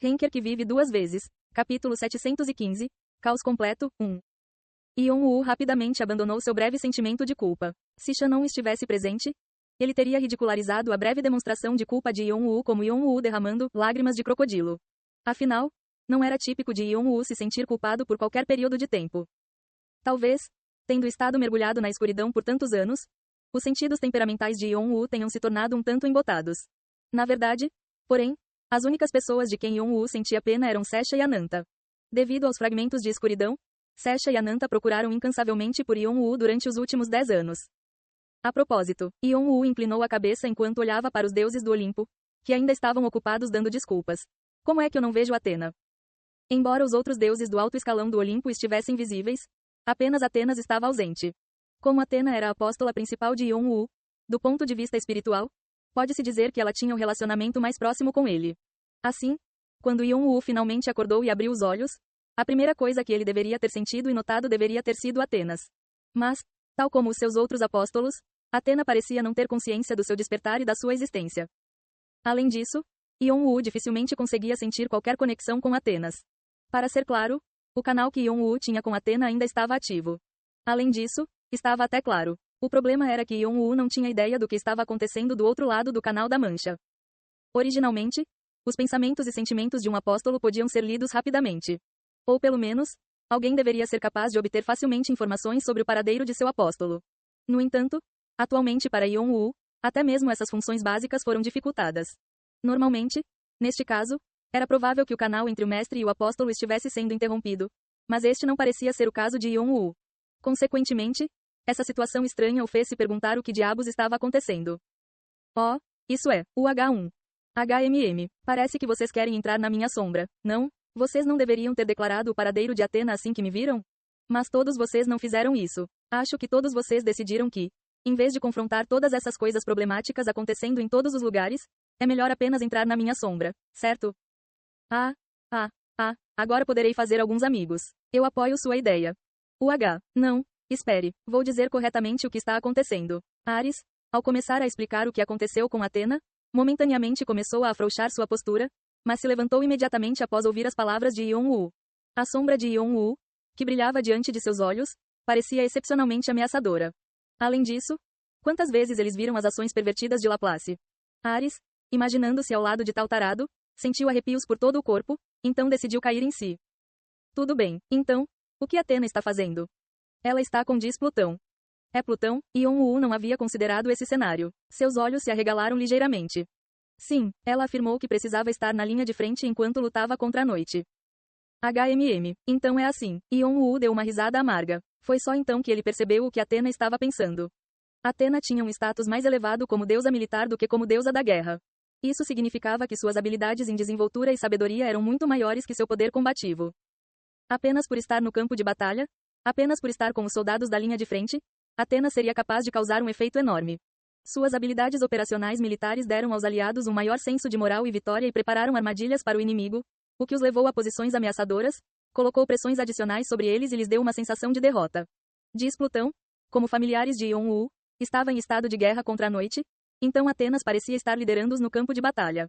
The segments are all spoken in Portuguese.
Henker que vive duas vezes. Capítulo 715. Caos completo, 1. Yeon-woo rapidamente abandonou seu breve sentimento de culpa. Se Chan não estivesse presente, ele teria ridicularizado a breve demonstração de culpa de Yeon-woo como Yeon-woo derramando lágrimas de crocodilo. Afinal, não era típico de Yeon-woo se sentir culpado por qualquer período de tempo. Talvez, tendo estado mergulhado na escuridão por tantos anos, os sentidos temperamentais de Yeon-woo tenham se tornado um tanto embotados. Na verdade, porém, as únicas pessoas de quem Yeon-woo sentia pena eram Sesha e Ananta. Devido aos fragmentos de escuridão, Sesha e Ananta procuraram incansavelmente por Yeon-woo durante os últimos 10 anos. A propósito, Yeon-woo inclinou a cabeça enquanto olhava para os deuses do Olimpo, que ainda estavam ocupados dando desculpas. Como é que eu não vejo Atena? Embora os outros deuses do alto escalão do Olimpo estivessem visíveis, apenas Atenas estava ausente. Como Atena era a apóstola principal de Yeon-woo, do ponto de vista espiritual, pode-se dizer que ela tinha um relacionamento mais próximo com ele. Assim, quando Yeon-woo finalmente acordou e abriu os olhos, a primeira coisa que ele deveria ter sentido e notado deveria ter sido Atenas. Mas, tal como os seus outros apóstolos, Atena parecia não ter consciência do seu despertar e da sua existência. Além disso, Yeon-woo dificilmente conseguia sentir qualquer conexão com Atenas. Para ser claro, o canal que Yeon-woo tinha com Atena ainda estava ativo. Além disso, estava até claro. O problema era que Yeon-woo não tinha ideia do que estava acontecendo do outro lado do canal da mancha. Originalmente, os pensamentos e sentimentos de um apóstolo podiam ser lidos rapidamente. Ou pelo menos, alguém deveria ser capaz de obter facilmente informações sobre o paradeiro de seu apóstolo. No entanto, atualmente para Yeon-woo, até mesmo essas funções básicas foram dificultadas. Normalmente, neste caso, era provável que o canal entre o mestre e o apóstolo estivesse sendo interrompido, mas este não parecia ser o caso de Yeon-woo. Consequentemente, essa situação estranha o fez se perguntar o que diabos estava acontecendo. Oh, isso é, o H1. HMM, parece que vocês querem entrar na minha sombra, não? Vocês não deveriam ter declarado o paradeiro de Atena assim que me viram? Mas todos vocês não fizeram isso. Acho que todos vocês decidiram que, em vez de confrontar todas essas coisas problemáticas acontecendo em todos os lugares, é melhor apenas entrar na minha sombra, certo? Agora poderei fazer alguns amigos. Eu apoio sua ideia. O H. Não, espere, vou dizer corretamente o que está acontecendo. Ares, ao começar a explicar o que aconteceu com Atena, momentaneamente começou a afrouxar sua postura, mas se levantou imediatamente após ouvir as palavras de Yeon-woo. A sombra de Yeon-woo, que brilhava diante de seus olhos, parecia excepcionalmente ameaçadora. Além disso, quantas vezes eles viram as ações pervertidas de Laplace? Ares, imaginando-se ao lado de tal tarado, sentiu arrepios por todo o corpo, então decidiu cair em si. Tudo bem, então, o que Atena está fazendo? Ela está com Plutão. É Plutão? Yeon-woo não havia considerado esse cenário. Seus olhos se arregalaram ligeiramente. Sim, ela afirmou que precisava estar na linha de frente enquanto lutava contra a noite. HMM. Então é assim. Yeon-woo deu uma risada amarga. Foi só então que ele percebeu o que Atena estava pensando. Atena tinha um status mais elevado como deusa militar do que como deusa da guerra. Isso significava que suas habilidades em desenvoltura e sabedoria eram muito maiores que seu poder combativo. Apenas por estar no campo de batalha, apenas por estar com os soldados da linha de frente, Atena seria capaz de causar um efeito enorme. Suas habilidades operacionais militares deram aos aliados um maior senso de moral e vitória e prepararam armadilhas para o inimigo, o que os levou a posições ameaçadoras, colocou pressões adicionais sobre eles e lhes deu uma sensação de derrota. Diz Plutão, como familiares de Yeon-woo, estava em estado de guerra contra a noite, então Atenas parecia estar liderando-os no campo de batalha.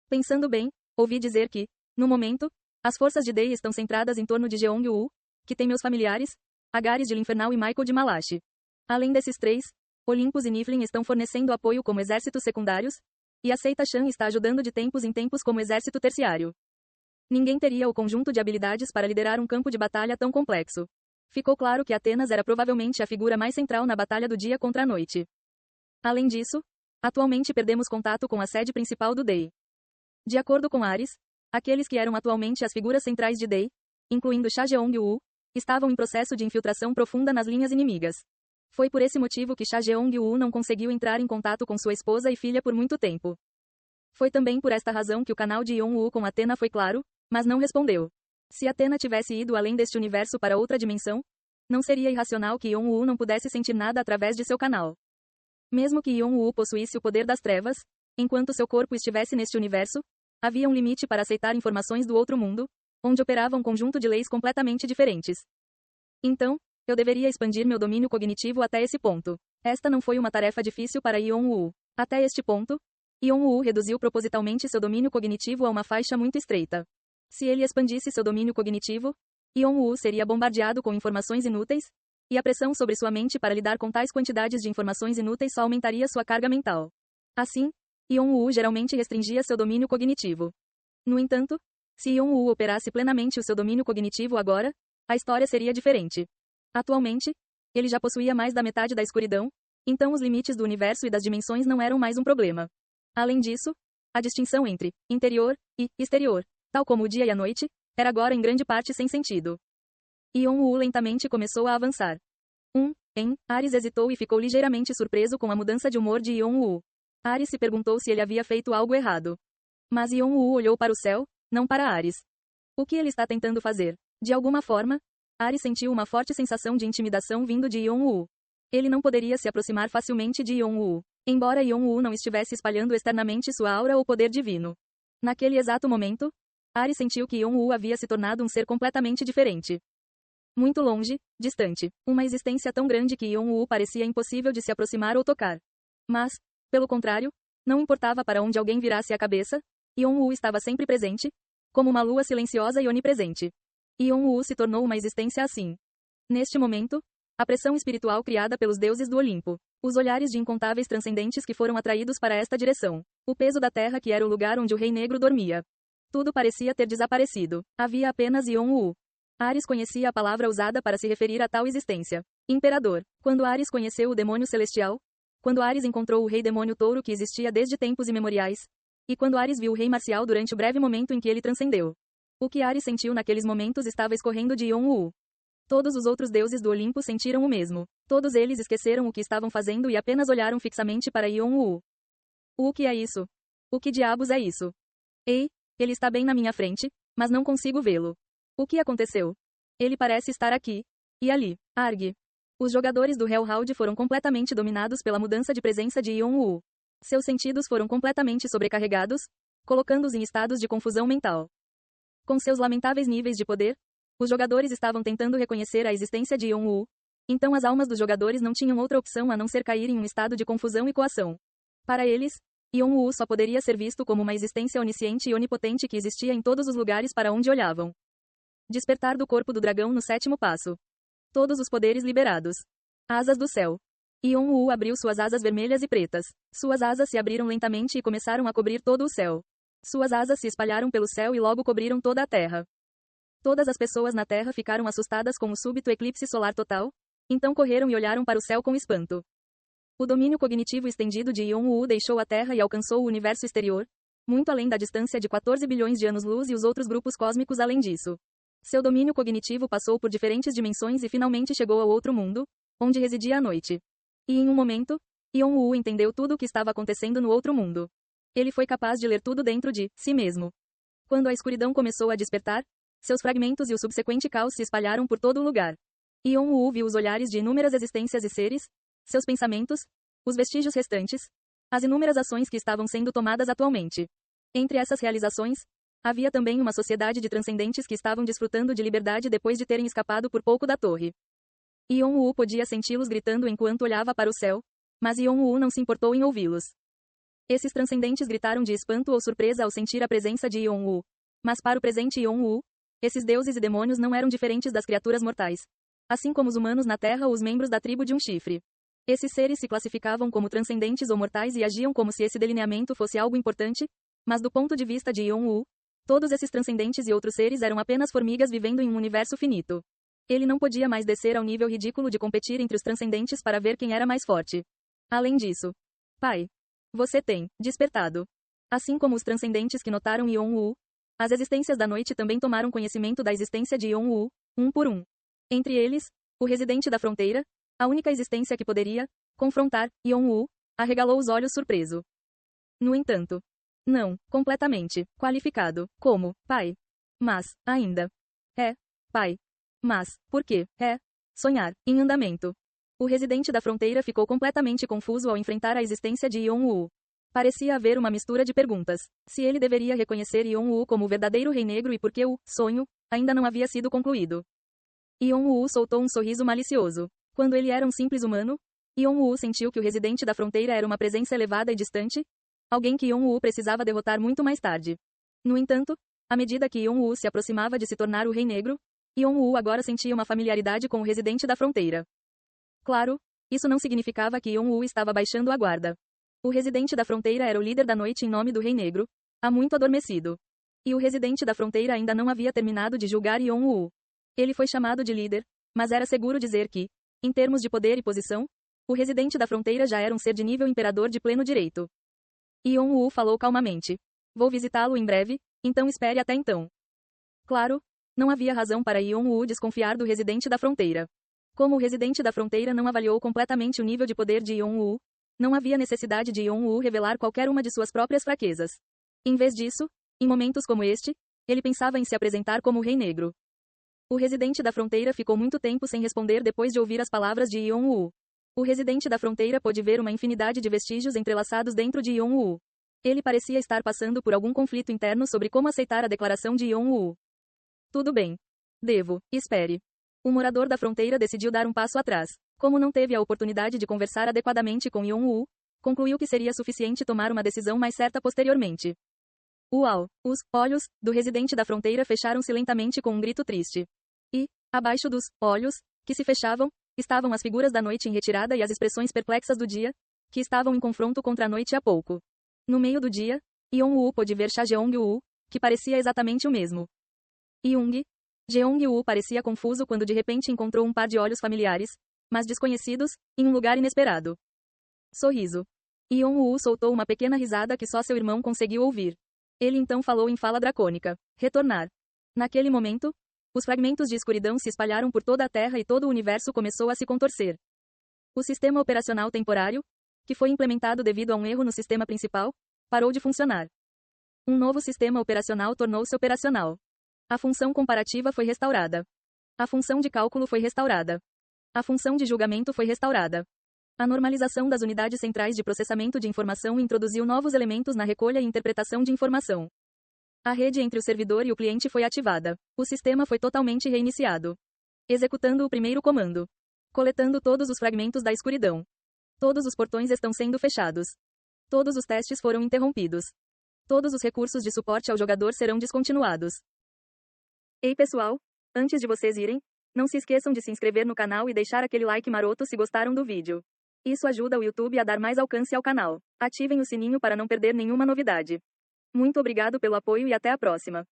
Pensando bem, ouvi dizer que, no momento, as forças de Dei estão centradas em torno de Jeong-woo, que tem meus familiares, Agares de Linfernal e Michael de Malachi. Além desses três, Olympus e Niflheim estão fornecendo apoio como exércitos secundários, e a seita Shan está ajudando de tempos em tempos como exército terciário. Ninguém teria o conjunto de habilidades para liderar um campo de batalha tão complexo. Ficou claro que Atenas era provavelmente a figura mais central na batalha do dia contra a noite. Além disso, atualmente perdemos contato com a sede principal do Dei. De acordo com Ares, aqueles que eram atualmente as figuras centrais de Dei, incluindo Cha Jeong-woo, estavam em processo de infiltração profunda nas linhas inimigas. Foi por esse motivo que Cha Jeong-woo não conseguiu entrar em contato com sua esposa e filha por muito tempo. Foi também por esta razão que o canal de Yeon-woo com Atena foi claro, mas não respondeu. Se Atena tivesse ido além deste universo para outra dimensão, não seria irracional que Yeon-woo não pudesse sentir nada através de seu canal. Mesmo que Yeon-woo possuísse o poder das trevas, enquanto seu corpo estivesse neste universo, havia um limite para aceitar informações do outro mundo, onde operava um conjunto de leis completamente diferentes. Então, eu deveria expandir meu domínio cognitivo até esse ponto. Esta não foi uma tarefa difícil para Yeon-woo. Até este ponto, Yon-woo reduziu propositalmente seu domínio cognitivo a uma faixa muito estreita. Se ele expandisse seu domínio cognitivo, Yon-woo seria bombardeado com informações inúteis, e a pressão sobre sua mente para lidar com tais quantidades de informações inúteis só aumentaria sua carga mental. Assim, Yon-woo geralmente restringia seu domínio cognitivo. No entanto, se Yon-woo operasse plenamente o seu domínio cognitivo agora, a história seria diferente. Atualmente, ele já possuía mais da metade da escuridão, então os limites do universo e das dimensões não eram mais um problema. Além disso, a distinção entre interior e exterior, tal como o dia e a noite, era agora em grande parte sem sentido. Yon-woo lentamente começou a avançar. Ares hesitou e ficou ligeiramente surpreso com a mudança de humor de Yon-woo. Ares se perguntou se ele havia feito algo errado. Mas Yon-woo olhou para o céu, não para Ares. O que ele está tentando fazer? De alguma forma, Ares sentiu uma forte sensação de intimidação vindo de Yon-woo. Ele não poderia se aproximar facilmente de Yon-woo, embora Yon-woo não estivesse espalhando externamente sua aura ou poder divino. Naquele exato momento, Ares sentiu que Yon-woo havia se tornado um ser completamente diferente. Muito longe, distante, uma existência tão grande que Yon-woo parecia impossível de se aproximar ou tocar. Mas, pelo contrário, não importava para onde alguém virasse a cabeça, Yon-woo estava sempre presente, como uma lua silenciosa e onipresente. Yon-woo se tornou uma existência assim. Neste momento, a pressão espiritual criada pelos deuses do Olimpo, os olhares de incontáveis transcendentes que foram atraídos para esta direção, o peso da terra que era o lugar onde o Rei Negro dormia. Tudo parecia ter desaparecido. Havia apenas Yon-woo. Ares conhecia a palavra usada para se referir a tal existência. Imperador. Quando Ares conheceu o demônio celestial, quando Ares encontrou o rei demônio touro que existia desde tempos imemoriais, e quando Ares viu o rei marcial durante o breve momento em que ele transcendeu. O que Ares sentiu naqueles momentos estava escorrendo de Yon-woo. Todos os outros deuses do Olimpo sentiram o mesmo. Todos eles esqueceram o que estavam fazendo e apenas olharam fixamente para Yon-woo. O que é isso? O que diabos é isso? Ei, ele está bem na minha frente, mas não consigo vê-lo. O que aconteceu? Ele parece estar aqui. E ali. Arg. Os jogadores do Hellhound foram completamente dominados pela mudança de presença de Yon-woo. Seus sentidos foram completamente sobrecarregados, colocando-os em estados de confusão mental. Com seus lamentáveis níveis de poder, os jogadores estavam tentando reconhecer a existência de Yon-woo, então as almas dos jogadores não tinham outra opção a não ser cair em um estado de confusão e coação. Para eles, Yon-woo só poderia ser visto como uma existência onisciente e onipotente que existia em todos os lugares para onde olhavam. Despertar do corpo do dragão no 7º passo. Todos os poderes liberados. Asas do céu. Yon-woo abriu suas asas vermelhas e pretas. Suas asas se abriram lentamente e começaram a cobrir todo o céu. Suas asas se espalharam pelo céu e logo cobriram toda a terra. Todas as pessoas na terra ficaram assustadas com o súbito eclipse solar total, então correram e olharam para o céu com espanto. O domínio cognitivo estendido de Yon-woo deixou a terra e alcançou o universo exterior, muito além da distância de 14 bilhões de anos-luz e os outros grupos cósmicos além disso. Seu domínio cognitivo passou por diferentes dimensões e finalmente chegou ao outro mundo, onde residia a noite. E em um momento, Yon-woo entendeu tudo o que estava acontecendo no outro mundo. Ele foi capaz de ler tudo dentro de si mesmo. Quando a escuridão começou a despertar, seus fragmentos e o subsequente caos se espalharam por todo o lugar. Yon-woo viu os olhares de inúmeras existências e seres, seus pensamentos, os vestígios restantes, as inúmeras ações que estavam sendo tomadas atualmente. Entre essas realizações, havia também uma sociedade de transcendentes que estavam desfrutando de liberdade depois de terem escapado por pouco da torre. Yon-woo podia senti-los gritando enquanto olhava para o céu, mas Yon-woo não se importou em ouvi-los. Esses transcendentes gritaram de espanto ou surpresa ao sentir a presença de Yon-woo. Mas para o presente Yon-woo, esses deuses e demônios não eram diferentes das criaturas mortais. Assim como os humanos na Terra ou os membros da tribo de um chifre. Esses seres se classificavam como transcendentes ou mortais e agiam como se esse delineamento fosse algo importante, mas do ponto de vista de Yon-woo, todos esses transcendentes e outros seres eram apenas formigas vivendo em um universo finito. Ele não podia mais descer ao nível ridículo de competir entre os transcendentes para ver quem era mais forte. Além disso, pai, você tem despertado. Assim como os transcendentes que notaram Yon-woo, as existências da noite também tomaram conhecimento da existência de Yon-woo, um por um. Entre eles, o residente da fronteira, a única existência que poderia confrontar Yon-woo, arregalou os olhos surpreso. No entanto, não, completamente, qualificado, como, pai. Mas, ainda. É, pai. Mas, por quê? É, sonhar, em andamento. O residente da fronteira ficou completamente confuso ao enfrentar a existência de Yon-woo. Parecia haver uma mistura de perguntas. Se ele deveria reconhecer Yon-woo como o verdadeiro Rei Negro e por que o sonho ainda não havia sido concluído. Yon-woo soltou um sorriso malicioso. Quando ele era um simples humano, Yon-woo sentiu que o residente da fronteira era uma presença elevada e distante, Alguém que Yon-woo precisava derrotar muito mais tarde. No entanto, à medida que Yon-woo se aproximava de se tornar o Rei Negro, Yon-woo agora sentia uma familiaridade com o Residente da Fronteira. Claro, isso não significava que Yon-woo estava baixando a guarda. O Residente da Fronteira era o líder da noite em nome do Rei Negro, há muito adormecido. E o Residente da Fronteira ainda não havia terminado de julgar Yon-woo. Ele foi chamado de líder, mas era seguro dizer que, em termos de poder e posição, o Residente da Fronteira já era um ser de nível imperador de pleno direito. Yon-woo falou calmamente. Vou visitá-lo em breve, então espere até então. Claro, não havia razão para Yon-woo desconfiar do Residente da Fronteira. Como o Residente da Fronteira não avaliou completamente o nível de poder de Yon-woo, não havia necessidade de Yon-woo revelar qualquer uma de suas próprias fraquezas. Em vez disso, em momentos como este, ele pensava em se apresentar como o Rei Negro. O Residente da Fronteira ficou muito tempo sem responder depois de ouvir as palavras de Yon-woo. O Residente da Fronteira pôde ver uma infinidade de vestígios entrelaçados dentro de Yon-woo. Ele parecia estar passando por algum conflito interno sobre como aceitar a declaração de Yon-woo. Tudo bem. Espere. O morador da fronteira decidiu dar um passo atrás. Como não teve a oportunidade de conversar adequadamente com Yon-woo, concluiu que seria suficiente tomar uma decisão mais certa posteriormente. Uau! Os olhos do Residente da Fronteira fecharam-se lentamente com um grito triste. E, abaixo dos olhos, que se fechavam, estavam as figuras da noite em retirada e as expressões perplexas do dia, que estavam em confronto contra a noite há pouco. No meio do dia, Yon-woo pôde ver Cha Jeong-woo, que parecia exatamente o mesmo. Jeong-woo parecia confuso quando de repente encontrou um par de olhos familiares, mas desconhecidos, em um lugar inesperado. Sorriso. Yon-woo soltou uma pequena risada que só seu irmão conseguiu ouvir. Ele então falou em fala dracônica. Retornar. Naquele momento, os fragmentos de escuridão se espalharam por toda a Terra e todo o universo começou a se contorcer. O sistema operacional temporário, que foi implementado devido a um erro no sistema principal, parou de funcionar. Um novo sistema operacional tornou-se operacional. A função comparativa foi restaurada. A função de cálculo foi restaurada. A função de julgamento foi restaurada. A normalização das unidades centrais de processamento de informação introduziu novos elementos na recolha e interpretação de informação. A rede entre o servidor e o cliente foi ativada. O sistema foi totalmente reiniciado. Executando o primeiro comando. Coletando todos os fragmentos da escuridão. Todos os portões estão sendo fechados. Todos os testes foram interrompidos. Todos os recursos de suporte ao jogador serão descontinuados. Ei pessoal, antes de vocês irem, não se esqueçam de se inscrever no canal e deixar aquele like maroto se gostaram do vídeo. Isso ajuda o YouTube a dar mais alcance ao canal. Ativem o sininho para não perder nenhuma novidade. Muito obrigado pelo apoio e até a próxima.